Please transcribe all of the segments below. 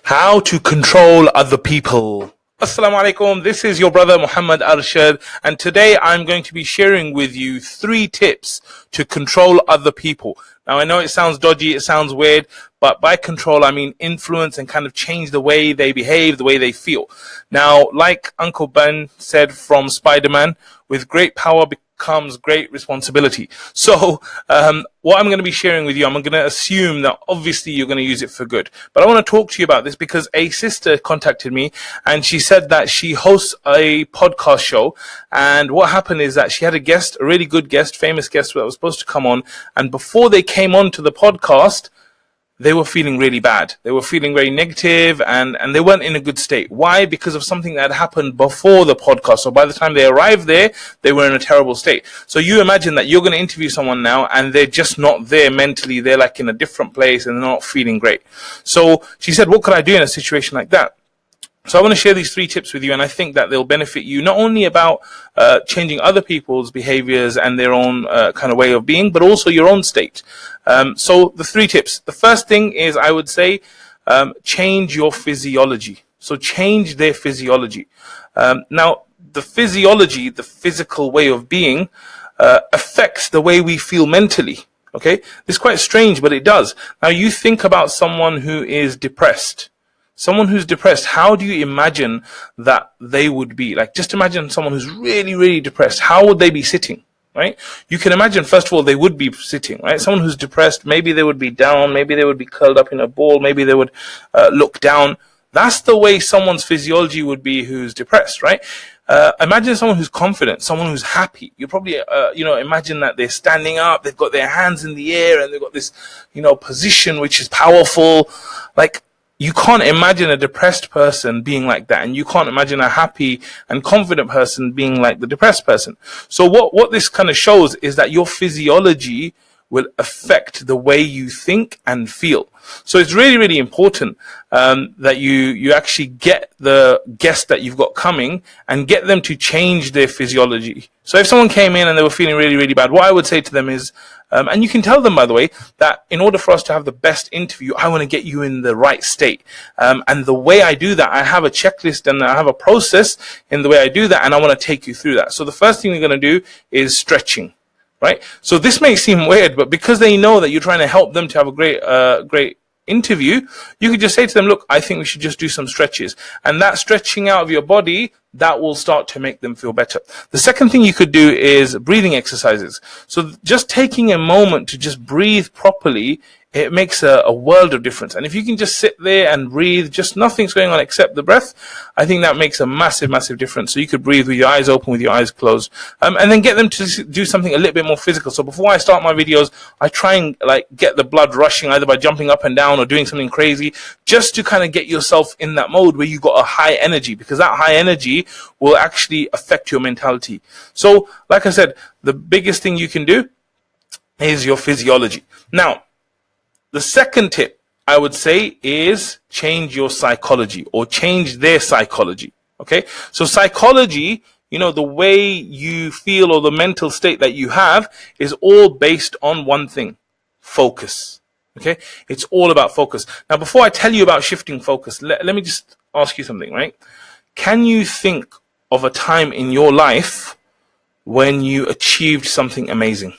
How to control other people. Assalamu alaikum, this is your brother Muhammad Arshad, and today I'm going to be sharing with you 3 tips to control other people. Now I know it sounds dodgy, it sounds weird, but by control I mean influence and kind of change the way they behave, the way they feel. Now, like Uncle Ben said from Spider-Man, with great power comes great responsibility. So what I'm going to be sharing with you, I'm going to assume that obviously you're going to use it for good. But I want to talk to you about this because a sister contacted me and she said that she hosts a podcast show, and what happened is that she had a guest, a really good guest, famous guest that was supposed to come on, and before they came on to the podcast, they were feeling really bad. They were feeling very negative and they weren't in a good state. Why? Because of something that had happened before the podcast. So by the time they arrived there, they were in a terrible state. So you imagine that you're going to interview someone now and they're just not there mentally. They're like in a different place and they're not feeling great. So she said, what could I do in a situation like that? So I want to share these 3 tips with you, and I think that they'll benefit you not only about changing other people's behaviors and their own kind of way of being, but also your own state. So the 3 tips. The first thing is, I would say, change your physiology. So change their physiology. Now, the physiology, the physical way of being, affects the way we feel mentally. Okay? This is quite strange, but it does. Now, you think about someone who is depressed. Someone who's depressed, how do you imagine that they would be? Like, just imagine someone who's really, really depressed. How would they be sitting, right? You can imagine, first of all, they would be sitting, right? Someone who's depressed, maybe they would be down, maybe they would be curled up in a ball, maybe they would look down. That's the way someone's physiology would be who's depressed, right? Imagine someone who's confident, someone who's happy. You probably, imagine that they're standing up, they've got their hands in the air, and they've got this, position which is powerful. Like, you can't imagine a depressed person being like that, and you can't imagine a happy and confident person being like the depressed person. So what this kind of shows is that your physiology will affect the way you think and feel. So it's really, really important that you actually get the guest that you've got coming and get them to change their physiology. So if someone came in and they were feeling really, really bad, what I would say to them is, and you can tell them, by the way, that in order for us to have the best interview, I want to get you in the right state. And the way I do that, I have a checklist and I have a process in the way I do that, and I want to take you through that. So the first thing we're going to do is stretching. Right? So this may seem weird, but because they know that you're trying to help them to have a great interview, you could just say to them, look, I think we should just do some stretches. And that stretching out of your body, that will start to make them feel better. The second thing you could do is breathing exercises. So just taking a moment to just breathe properly, it makes a world of difference. And if you can just sit there and breathe, just nothing's going on except the breath, I think that makes a massive, massive difference. So you could breathe with your eyes open, with your eyes closed, and then get them to do something a little bit more physical. So before I start my videos, I try and get the blood rushing either by jumping up and down or doing something crazy, just to kind of get yourself in that mode where you got a high energy, because that high energy will actually affect your mentality. So like I said, the biggest thing you can do is your physiology. Now, the second tip I would say is change your psychology, or change their psychology. Okay, so psychology, the way you feel or the mental state that you have is all based on one thing: focus. Okay, it's all about focus. Now, before I tell you about shifting focus, let me just ask you something, right? Can you think of a time in your life when you achieved something amazing?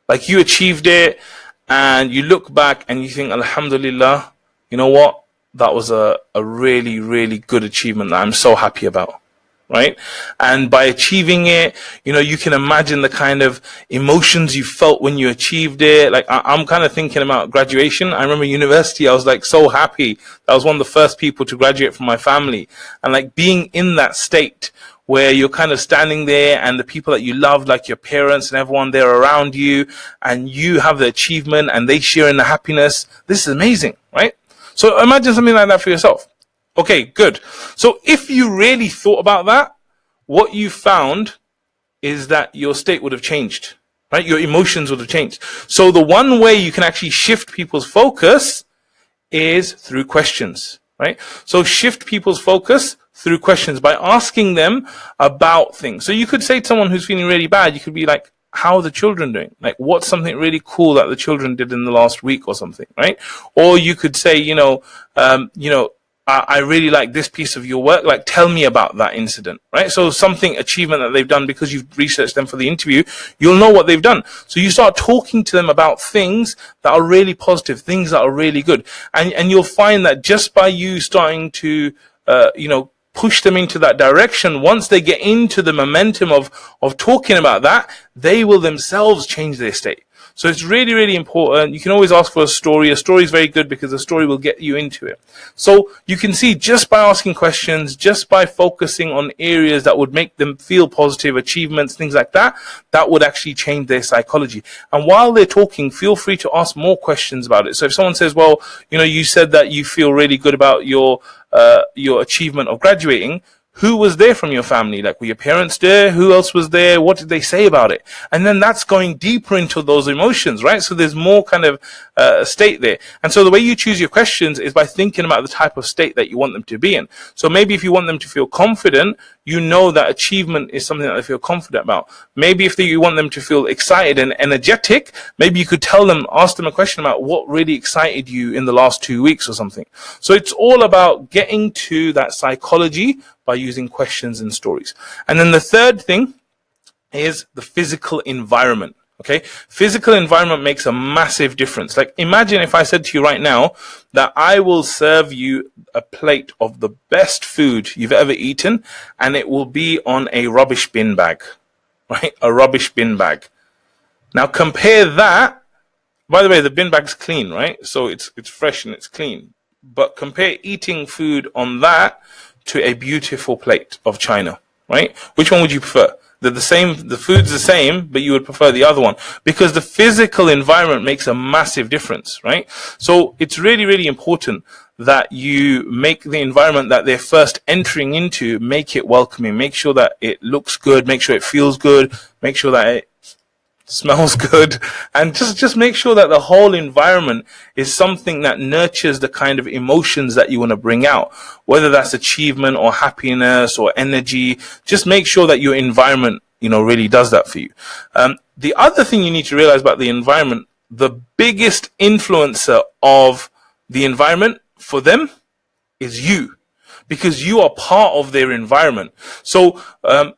Like, you achieved it, and you look back and you think, Alhamdulillah, you know what? That was a really, really good achievement that I'm so happy about, right? And by achieving it, you can imagine the kind of emotions you felt when you achieved it. Like, I'm kind of thinking about graduation. I remember university, I was like so happy. I was one of the first people to graduate from my family. And like being in that state where you're kind of standing there and the people that you love, like your parents and everyone there around you, and you have the achievement and they share in the happiness. This is amazing, right? So imagine something like that for yourself. Okay, good. So if you really thought about that, what you found is that your state would have changed, right? Your emotions would have changed. So the one way you can actually shift people's focus is through questions, right? So shift people's focus through questions by asking them about things. So you could say to someone who's feeling really bad, you could be like, how are the children doing? Like, what's something really cool that the children did in the last week or something, right? Or you could say, I really like this piece of your work. Like, tell me about that incident, right? So something, achievement that they've done because you've researched them for the interview, you'll know what they've done. So you start talking to them about things that are really positive, things that are really good. And you'll find that just by you starting to, push them into that direction, once they get into the momentum of talking about that, they will themselves change their state. So it's really, really important. You can always ask for a story. A story is very good because a story will get you into it. So you can see, just by asking questions, just by focusing on areas that would make them feel positive, achievements, things like that, that would actually change their psychology. And while they're talking, feel free to ask more questions about it. So if someone says, well, you said that you feel really good about your achievement of graduating, who was there from your family? Like, were your parents there? Who else was there? What did they say about it? And then that's going deeper into those emotions, right? So there's more kind of state there. And so the way you choose your questions is by thinking about the type of state that you want them to be in. So maybe if you want them to feel confident, you know that achievement is something that they feel confident about. Maybe if you want them to feel excited and energetic, maybe you could ask them a question about what really excited you in the last 2 weeks or something. So it's all about getting to that psychology by using questions and stories. And then the third thing is the physical environment. Okay, physical environment makes a massive difference. Like, imagine if I said to you right now that I will serve you a plate of the best food you've ever eaten, and it will be on a rubbish bin bag, right? A rubbish bin bag. Now compare that. By the way, the bin bag's clean, right? So it's fresh and it's clean. But compare eating food on that to a beautiful plate of china, right? Which one would you prefer? They're the same, the food's the same, but you would prefer the other one because the physical environment makes a massive difference, right? So it's really, really important that you make the environment that they're first entering into, make it welcoming, make sure that it looks good, make sure it feels good, make sure that it smells good, and just make sure that the whole environment is something that nurtures the kind of emotions that you want to bring out, whether that's achievement or happiness or energy. Just make sure that your environment, really does that for you. The other thing you need to realize about the environment, the biggest influencer of the environment for them is you, because you are part of their environment. So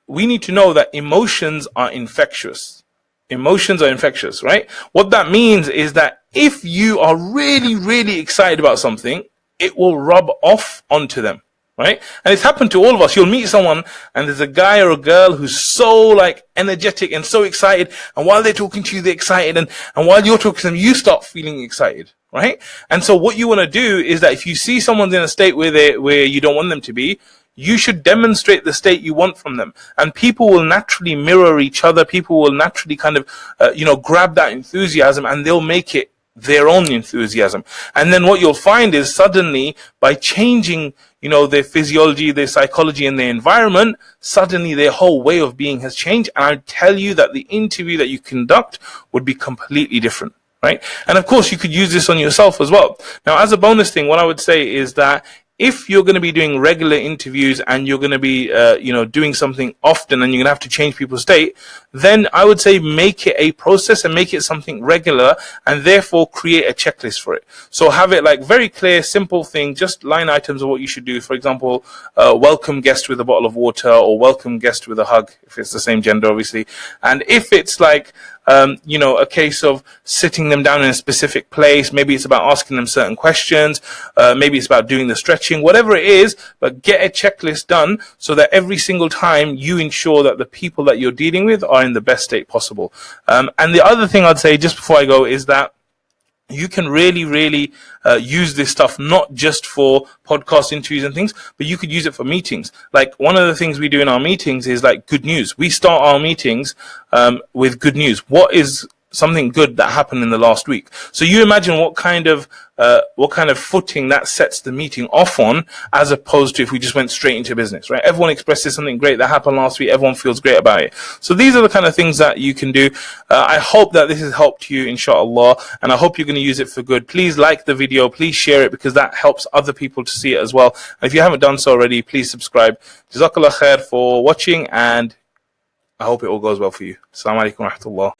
we need to know that emotions are infectious. Emotions are infectious, right? What that means is that if you are really, really excited about something, it will rub off onto them, right? And it's happened to all of us. You'll meet someone and there's a guy or a girl who's so energetic and so excited. And while they're talking to you, they're excited. And while you're talking to them, you start feeling excited, right? And so what you want to do is that if you see someone's in a state where you don't want them to be, you should demonstrate the state you want from them. And people will naturally mirror each other. People will naturally kind of, grab that enthusiasm and they'll make it their own enthusiasm. And then what you'll find is suddenly by changing, their physiology, their psychology and their environment, suddenly their whole way of being has changed. And I tell you that the interview that you conduct would be completely different. Right? And of course, you could use this on yourself as well. Now, as a bonus thing, what I would say is that if you're going to be doing regular interviews and you're going to be, doing something often and you're going to have to change people's state, then I would say make it a process and make it something regular and therefore create a checklist for it. So have it very very simple thing, just line items of what you should do. For example, welcome guest with a bottle of water or welcome guest with a hug, if it's the same gender, obviously. And if it's a case of sitting them down in a specific place, maybe it's about asking them certain questions, maybe it's about doing the stretching, whatever it is, but get a checklist done so that every single time you ensure that the people that you're dealing with are in the best state possible. And the other thing I'd say just before I go is that you can really, really use this stuff not just for podcast interviews and things, but you could use it for meetings. Like, one of the things we do in our meetings is good news. We start our meetings with good news. What is something good that happened in the last week? So you imagine what kind of footing that sets the meeting off on, as opposed to if we just went straight into business, right? Everyone expresses something great that happened last week. Everyone feels great about it. So these are the kind of things that you can do. I hope that this has helped you, inshallah, and I hope you're going to use it for good. Please like the video. Please share it because that helps other people to see it as well. And if you haven't done so already, please subscribe. Jazakallah khair for watching, and I hope it all goes well for you. Assalamu alaikum wa rahmatullah.